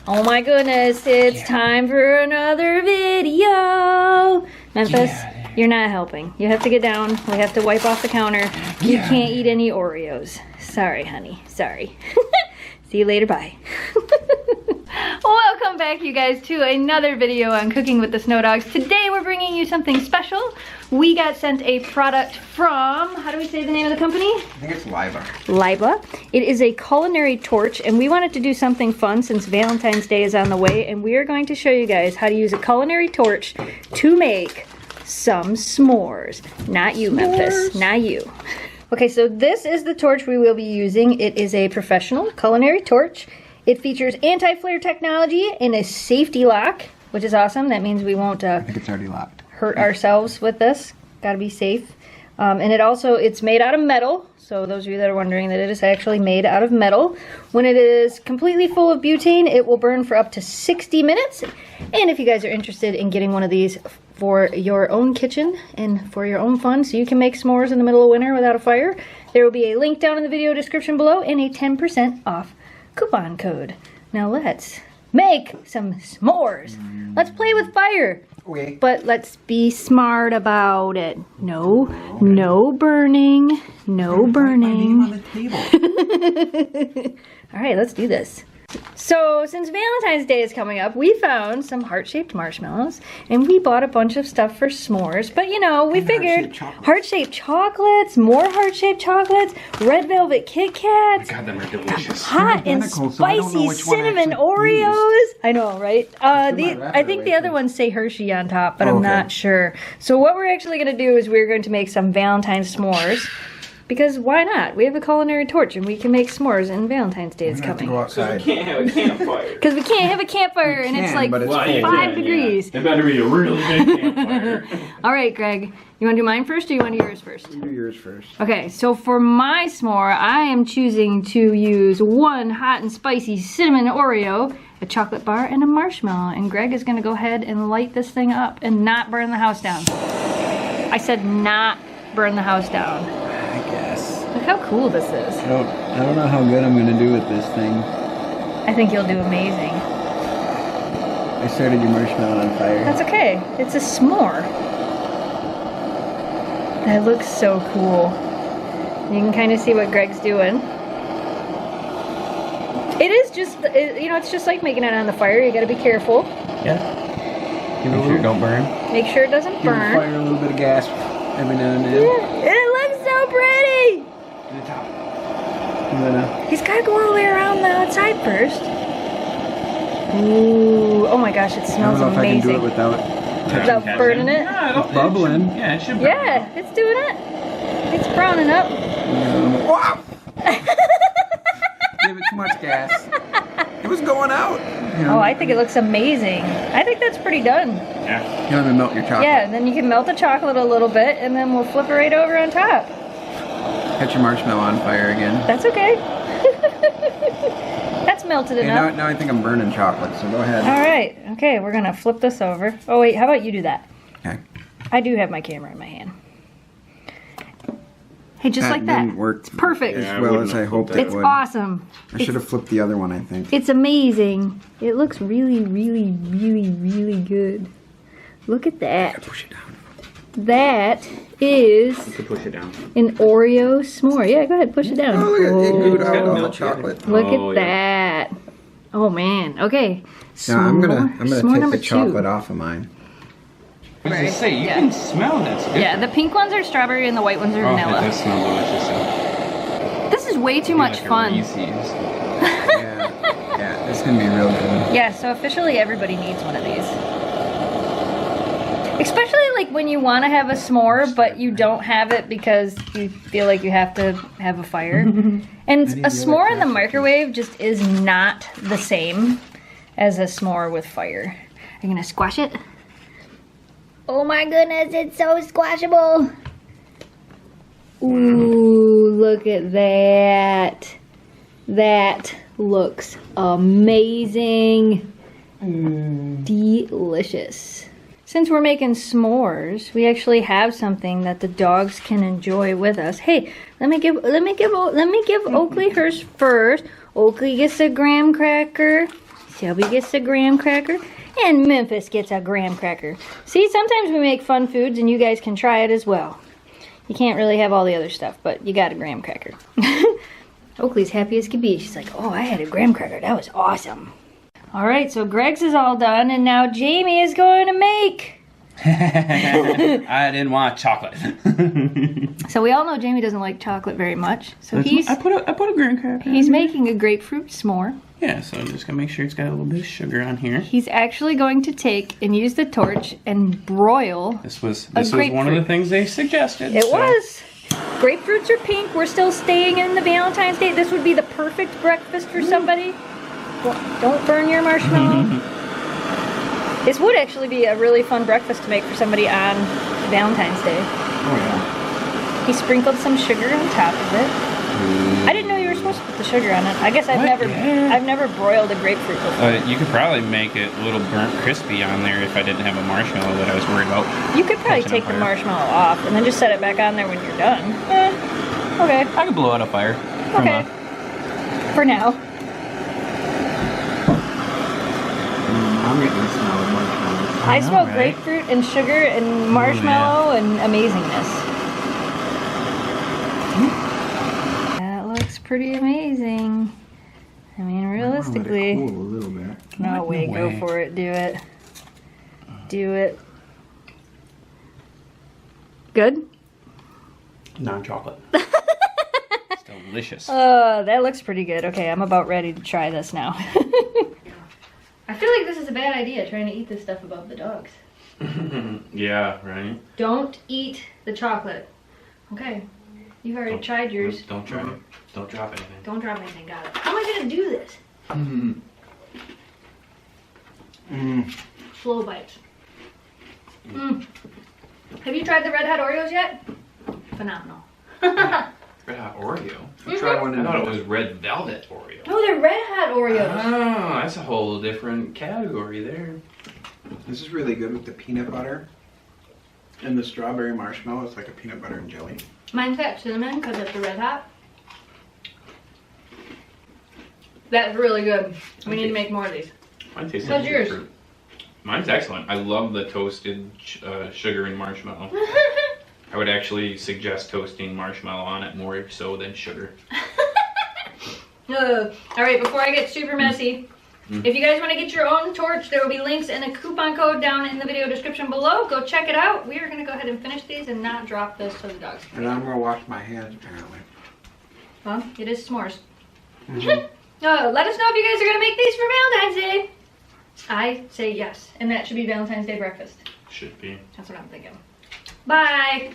Oh my goodness, it's time for another video. Memphis, you're not helping. You have to get down. We have to wipe off the counter. You can't eat any Oreos. Sorry, honey. Sorry. See you later. Bye. Welcome back, you guys, to another video on Cooking with the Snow Dogs. Today we're bringing you something special. We got sent a product from, how do we say the name of the company? I think it's Liba. Liba. It is a culinary torch, and we wanted to do something fun since Valentine's Day is on the way, and we are going to show you guys how to use a culinary torch to make some s'mores. Not you, Memphis. Not you. Okay, so this is the torch we will be using. It is a professional culinary torch. It features anti-flare technology and a safety lock, which is awesome. That means we won't I think it's already locked. Hurt ourselves with this. Gotta be safe. And it's made out of metal. So those of you that are wondering, that it is actually made out of metal. When it is completely full of butane, it will burn for up to 60 minutes. And if you guys are interested in getting one of these for your own kitchen and for your own fun, so you can make s'mores in the middle of winter without a fire, there will be a link down in the video description below and a 10% off coupon code. Now let's make some s'mores. Let's play with fire. Okay. But let's be smart about it. No burning. No burning. My name on the table. All right, let's do this. So, since Valentine's Day is coming up, we found some heart-shaped marshmallows, and we bought a bunch of stuff for s'mores. But, you know, we figured heart-shaped chocolates, more heart-shaped chocolates, red velvet Kit Kats. God, them are delicious. Hot and spicy cinnamon Oreos. I know, right? I think the other ones say Hershey on top, but I'm not sure. So what we're actually going to do is we're going to make some Valentine's s'mores. Because why not? We have a culinary torch and we can make s'mores, and Valentine's Day is coming. Go outside. We can't have a campfire. Because we can't have a campfire and it's like 5 degrees. It better be a really big campfire. All right, Greg. You want to do mine first or you want to do yours first? Do yours first. Okay, so for my s'more, I am choosing to use one hot and spicy cinnamon Oreo, a chocolate bar, and a marshmallow. And Greg is going to go ahead and light this thing up and not burn the house down. I said not burn the house down. I guess. Look how cool this is. I don't know how good I'm going to do with this thing. I think you'll do amazing. I started your marshmallow on fire. That's okay. It's a s'more. That looks so cool. You can kind of see what Greg's doing. It is just, you know, it's just like making it on the fire. You got to be careful. Yeah. Make sure it don't burn. Make sure it doesn't burn. Give the fire a little bit of gas every now and then. Yeah. It looks so pretty. To the top. He's got to go all the way around the outside first. Ooh. Oh my gosh, it smells amazing. I can do it without burning it. No, it's bubbling. Yeah, it should burn. Yeah, it's doing it. It's browning up. Wow. Give it too much gas. It was going out. You know. Oh, I think it looks amazing. I think that's pretty done. Yeah. You want to melt your chocolate? Yeah, and then you can melt the chocolate a little bit, and then we'll flip it right over on top. Catch your marshmallow on fire again. That's okay. That's melted enough. Now I think I'm burning chocolate, so go ahead. All right. Okay, we're going to flip this over. Oh, wait, how about you do that? Okay. I do have my camera in my hand. Hey, just like that. Didn't work it's perfect. as well as I hoped it It's would. awesome. I should have flipped the other one, I think. It's amazing. It looks really, really, really, really good. Look at that. Push it down. That is You can push it down. an Oreo s'more. Yeah, go ahead, push it down. Oh, look at it. It gooed out all the milk chocolate. Look Oh, at yeah. that. Oh man. Okay. Now I'm gonna S'more take number the chocolate 2. off of mine. I was gonna say, you can smell that's different. Yeah, the pink ones are strawberry and the white ones are Oh, it vanilla. does smell delicious. This is way too much fun. Yeah, this is gonna be real good. Yeah, so officially everybody needs one of these. Especially like when you want to have a s'more, but you don't have it because you feel like you have to have a fire. And a s'more in the microwave just is not the same as a s'more with fire. Are you gonna squash it? Oh my goodness, it's so squashable. Ooh, look at that. That looks amazing. Delicious. Since we're making s'mores, we actually have something that the dogs can enjoy with us. Hey, let me give Oakley hers first. Oakley gets a graham cracker. Shelby gets a graham cracker, and Memphis gets a graham cracker. See, sometimes we make fun foods and you guys can try it as well. You can't really have all the other stuff, but you got a graham cracker. Oakley's happy as can be. She's like, oh, I had a graham cracker. That was awesome. All right, so Greg's is all done, and now Jamie is going to make. I didn't want chocolate. So we all know Jamie doesn't like chocolate very much. So I put a graham cracker. he's making a grapefruit s'more. Yeah, so I'm just gonna make sure it's got a little bit of sugar on here. He's actually going to take and use the torch and broil. This was one of the things they suggested. It was. Grapefruits are pink. We're still staying in the Valentine's Day. This would be the perfect breakfast for somebody. Well, don't burn your marshmallow. This would actually be a really fun breakfast to make for somebody on Valentine's Day. Oh yeah. He sprinkled some sugar on top of it. I didn't know you were supposed to put the sugar on it. I guess I've never broiled a grapefruit before. You could probably make it a little burnt crispy on there if I didn't have a marshmallow that I was worried about. You could probably take the marshmallow off and then just set it back on there when you're done. Okay. I could blow out a fire. Okay. For now. I'm getting the smell of marshmallows. I smell right? grapefruit and sugar and marshmallow and amazingness. That looks pretty amazing. I mean, realistically. Cool a little bit. No way, go for it. Do it. Do it. Good? Non-chocolate. It's delicious. That looks pretty good. Okay, I'm about ready to try this now. I feel like this is a bad idea, trying to eat this stuff above the dogs. Yeah, right? Don't eat the chocolate. Okay. You've already tried yours. Don't try it. Don't drop anything. Don't drop anything, got it. How am I going to do this? Slow bites. Have you tried the Red Hot Oreos yet? Phenomenal. Red Hot Oreo? Try one. I thought it was Red Velvet Oreo. No, they're Red Hot Oreos. Oh, that's a whole different category there. This is really good with the peanut butter and the strawberry marshmallow. It's like a peanut butter and jelly. Mine's got cinnamon because it's a Red Hot. That's really good. We need to make more of these. Mine tastes How's like yours? fruit. Mine's excellent. I love the toasted sugar and marshmallow. I would actually suggest toasting marshmallow on it more so than sugar. Alright, before I get super messy, if you guys want to get your own torch, there will be links and a coupon code down in the video description below. Go check it out. We are going to go ahead and finish these and not drop this to the dogs. And I'm going to wash my hands apparently. Well, it is s'mores. Let us know if you guys are going to make these for Valentine's Day. I say yes, and that should be Valentine's Day breakfast. Should be. That's what I'm thinking. Bye!